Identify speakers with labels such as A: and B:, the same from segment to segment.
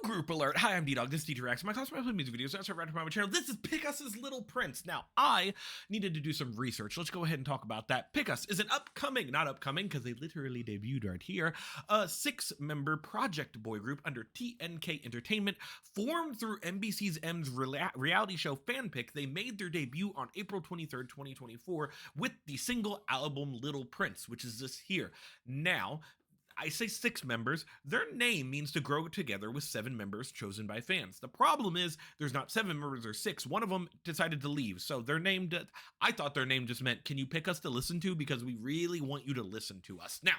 A: Group alert. Hi, I'm D-Dog. This is D-Rex. My class music videos. That's right to my channel. This is Pickus's Little Prince. Now, I needed to do some research. Let's go ahead and talk about that. Pickus is an not upcoming, because they literally debuted right here, a 6-member project boy group under TNK Entertainment, formed through NBC's M's reality show Fanpic. They made their debut on April 23rd, 2024, with the single album Little Prince, which is this here. Now, I say 6 members. Their name means to grow together with 7 members chosen by fans. The problem is there's not 7 members or 6. One of them decided to leave. So their name, I thought their name just meant, can you pick us to listen to? Because we really want you to listen to us. Now,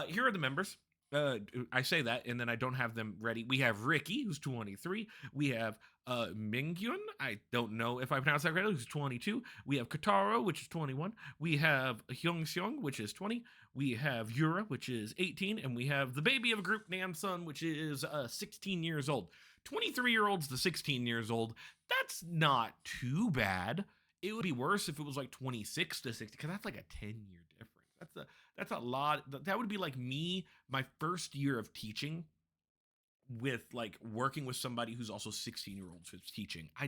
A: here are the members. I say that and then I don't have them ready. We have Ricky, who's 23. We have Mingyun, I don't know if I pronounced that correctly, who's 22. We have Kotaro, which is 21. We have Hyungseong, which is 20. We have Yura, which is 18. And we have the baby of a group, Namsun, which is 16 years old. 23-year-olds to 16 years old. That's not too bad. It would be worse if it was like 26 to 60, because that's like a 10-year difference. That's a lot. That would be like me, my first year of teaching, with like working with somebody who's also 16-year-olds who's teaching. I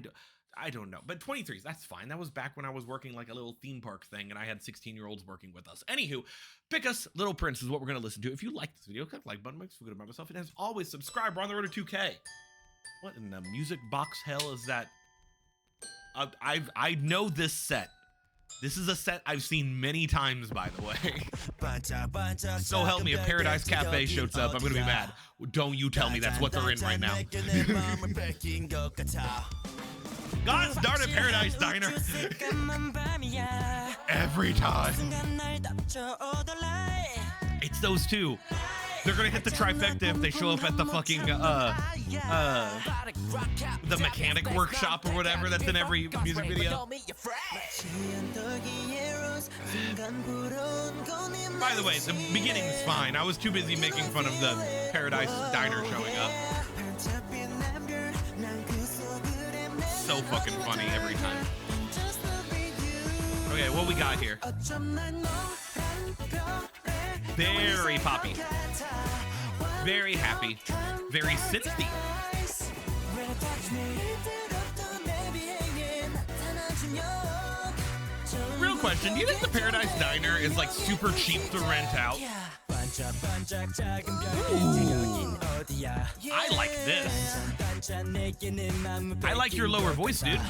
A: don't know, but 23s, that's fine. That was back when I was working like a little theme park thing and I had 16-year-olds working with us. Anywho, Pickus, Little Prince is what we're going to listen to. If you like this video, click the like button, makes me feel good about myself. And as always, subscribe. We're on the road to 2K. What in the music box hell is that? I know this set. This is a set I've seen many times, by the way. So help me, if Paradise Cafe shows up, I'm gonna be mad. Don't you tell me that's what they're in right now. God darn it, Paradise Diner. Every time. It's those two. They're gonna hit the trifecta if they show up at the fucking the mechanic workshop or whatever that's in every music video. By the way, the beginning is fine. I was too busy making fun of the Paradise Diner showing up. So fucking funny every time. Okay, what we got here? Very poppy. Very happy. Very synthy. Real question, do you think the Paradise Diner is like super cheap to rent out? Ooh. I like this. I like your lower voice, dude.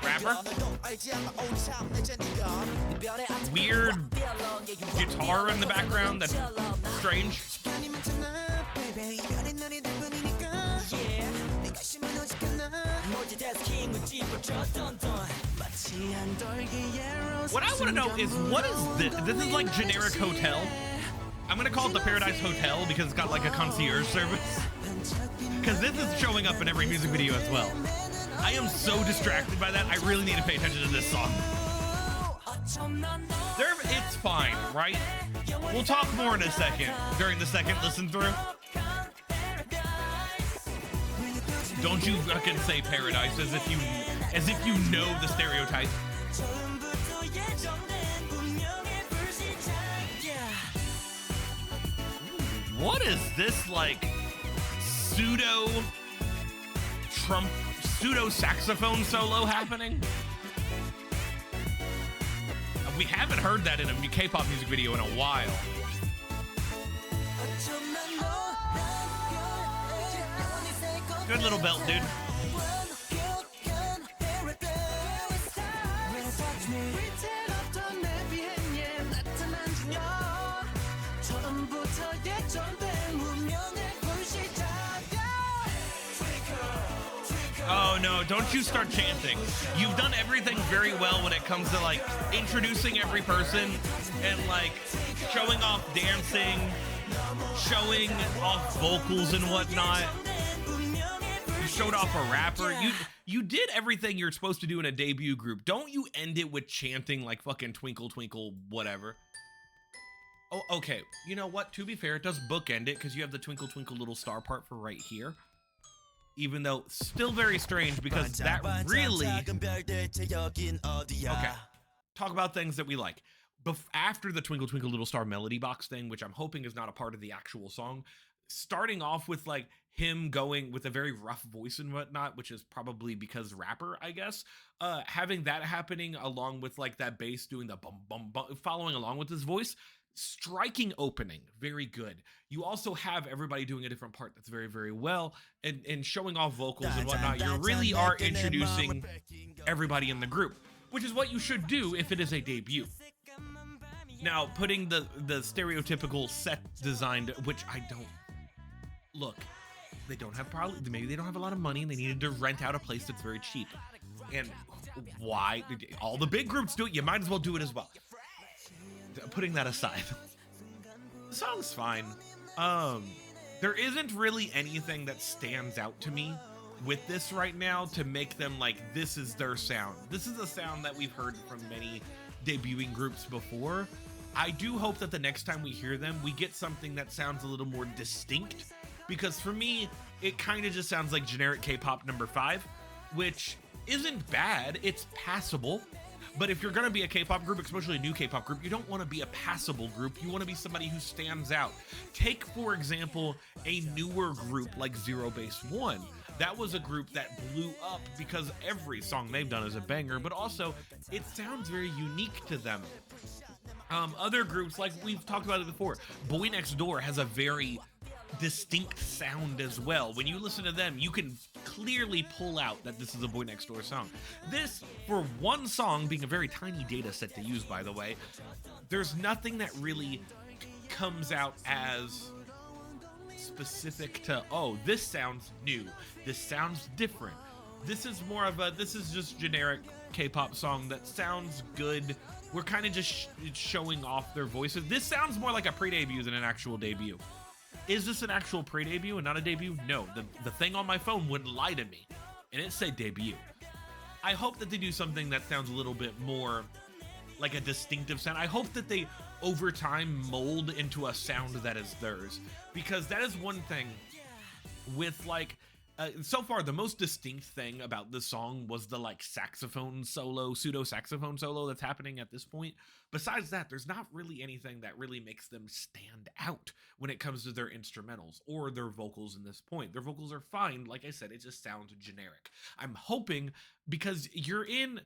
A: Rapper? Weird guitar in the background that's strange. What I want to know is, what is this? This is like generic hotel. I'm gonna call it the Paradise Hotel because it's got like a concierge service. Because this is showing up in every music video as well. I am so distracted by that. I really need to pay attention to this song. It's fine, right? We'll talk more in a second, during the second listen through. Don't you fucking say Paradise as if you know the stereotype. What is this, like, pseudo saxophone solo happening? We haven't heard that in a K-pop music video in a while. Good little belt, dude. Oh no, don't you start chanting. You've done everything very well when it comes to like introducing every person and like showing off dancing, showing off vocals and whatnot. You showed off a rapper. You did everything you're supposed to do in a debut group. Don't you end it with chanting like fucking twinkle twinkle whatever. Oh, okay. You know what? To be fair, it does bookend it because you have the twinkle twinkle little star part for right here. Even though still very strange because that really... Okay. Talk about things that we like. After the Twinkle Twinkle Little Star melody box thing, which I'm hoping is not a part of the actual song, starting off with like him going with a very rough voice and whatnot, which is probably because rapper, I guess. Having that happening along with like that bass doing the bum bum bum, following along with his voice, striking opening, very good. You also have everybody doing a different part that's very very well, and showing off vocals and whatnot. You really are introducing everybody in the group, which is what you should do if it is a debut. Now, putting the stereotypical set designed, which I don't look, they don't have probably maybe they don't have a lot of money and they needed to rent out a place that's very cheap. And why all the big groups do it, you might as well do it as well. Putting that aside, the song's fine. There isn't really anything that stands out to me with this right now to make them like this is their sound. This is a sound that we've heard from many debuting groups before. I do hope that the next time we hear them, we get something that sounds a little more distinct, because for me, it kind of just sounds like generic K-pop number 5, which isn't bad, it's passable. But if you're gonna be a K-pop group, especially a new K-pop group, you don't want to be a passable group. You want to be somebody who stands out. Take, for example, a newer group like Zero Base One. That was a group that blew up because every song they've done is a banger, but also it sounds very unique to them. Other groups, like we've talked about it before, Boy Next Door has a very distinct sound as well. When you listen to them, you can clearly pull out that this is a Boy Next Door song. This, for one song, being a very tiny data set to use, by the way, there's nothing that really comes out as specific to, oh, this sounds new, this sounds different. This is more of a, this is just generic K-pop song that sounds good. We're kind of just showing off their voices. This sounds more like a pre-debut than an actual debut. Is this an actual pre-debut and not a debut? No, the thing on my phone wouldn't lie to me, and it said debut. I hope that they do something that sounds a little bit more like a distinctive sound. I hope that they, over time, mold into a sound that is theirs, because that is one thing with like, so far the most distinct thing about this song was the like saxophone solo, pseudo saxophone solo that's happening at this point. Besides that, there's not really anything that really makes them stand out when it comes to their instrumentals or their vocals in this point. Their vocals are fine, like I said, it just sounds generic. I'm hoping, because you're in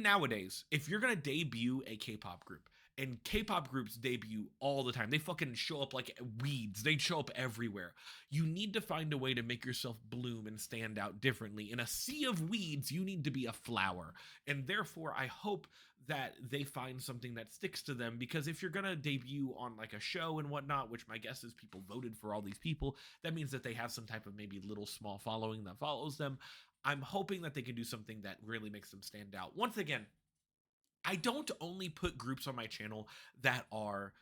A: nowadays, if you're gonna debut a K-pop group, and K-pop groups debut all the time, they fucking show up like weeds, they show up everywhere. You need to find a way to make yourself bloom and stand out differently. In a sea of weeds, you need to be a flower. And therefore, I hope that they find something that sticks to them, because if you're gonna debut on like a show and whatnot, which my guess is people voted for all these people, that means that they have some type of maybe little small following that follows them. I'm hoping that they can do something that really makes them stand out. Once again, I don't only put groups on my channel that are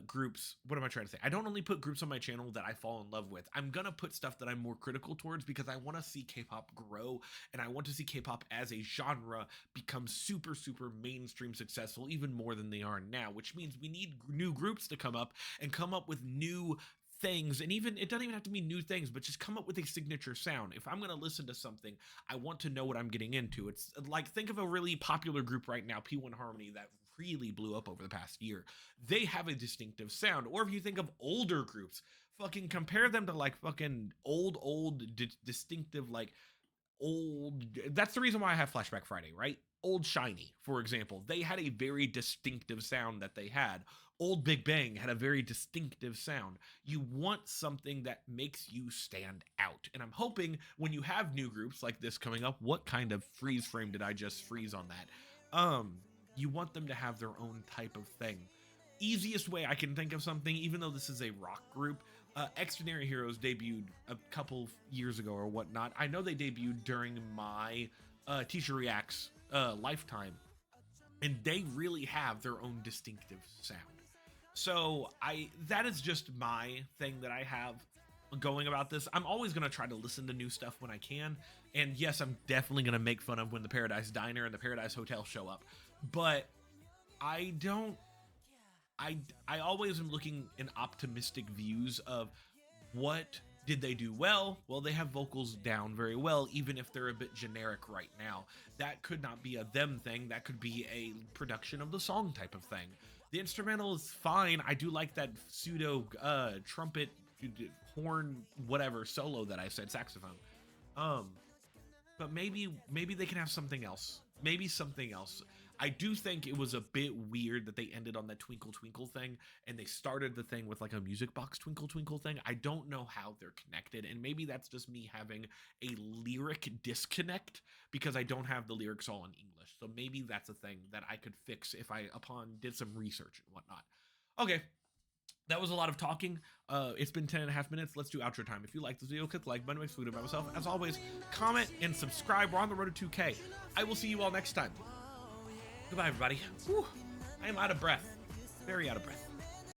A: groups, what am I trying to say? I don't only put groups on my channel that I fall in love with. I'm gonna put stuff that I'm more critical towards, because I want to see K-pop grow, and I want to see K-pop as a genre become super super mainstream successful, even more than they are now, which means we need new groups to come up and come up with new things. And even, it doesn't even have to be new things, but just come up with a signature sound. If I'm going to listen to something, I want to know what I'm getting into. It's like, think of a really popular group right now, P1 Harmony, that really blew up over the past year. They have a distinctive sound. Or if you think of older groups, fucking compare them to like fucking old distinctive, like old, that's the reason why I have Flashback Friday, right? Old Shiny, for example, they had a very distinctive sound that they had. Old Big Bang had a very distinctive sound. You want something that makes you stand out. And I'm hoping when you have new groups like this coming up, what kind of freeze frame did I just freeze on that? You want them to have their own type of thing. Easiest way I can think of something, even though this is a rock group, Extraordinary Heroes debuted a couple years ago or whatnot. I know they debuted during my Teacher Reacts lifetime, and they really have their own distinctive sound. So that is just my thing that I have going about this. I'm always going to try to listen to new stuff when I can, and yes, I'm definitely going to make fun of when the Paradise Diner and the Paradise Hotel show up, but I always am looking in optimistic views of what did they do well? Well, they have vocals down very well, even if they're a bit generic right now. That could not be a them thing. That could be a production of the song type of thing. The instrumental is fine. I do like that pseudo trumpet horn whatever solo that I said, saxophone. But maybe they can have something else. Maybe something else. I do think it was a bit weird that they ended on that Twinkle Twinkle thing and they started the thing with like a music box Twinkle Twinkle thing. I don't know how they're connected, and maybe that's just me having a lyric disconnect because I don't have the lyrics all in English. So maybe that's a thing that I could fix if I did some research and whatnot. Okay, that was a lot of talking. It's been 10.5 minutes. Let's do outro time. If you like this video, click the like button. Makes food about myself. As always, comment and subscribe. We're on the road to 2K. I will see you all next time. Goodbye, everybody. Whew. I am out of breath. Very out of breath.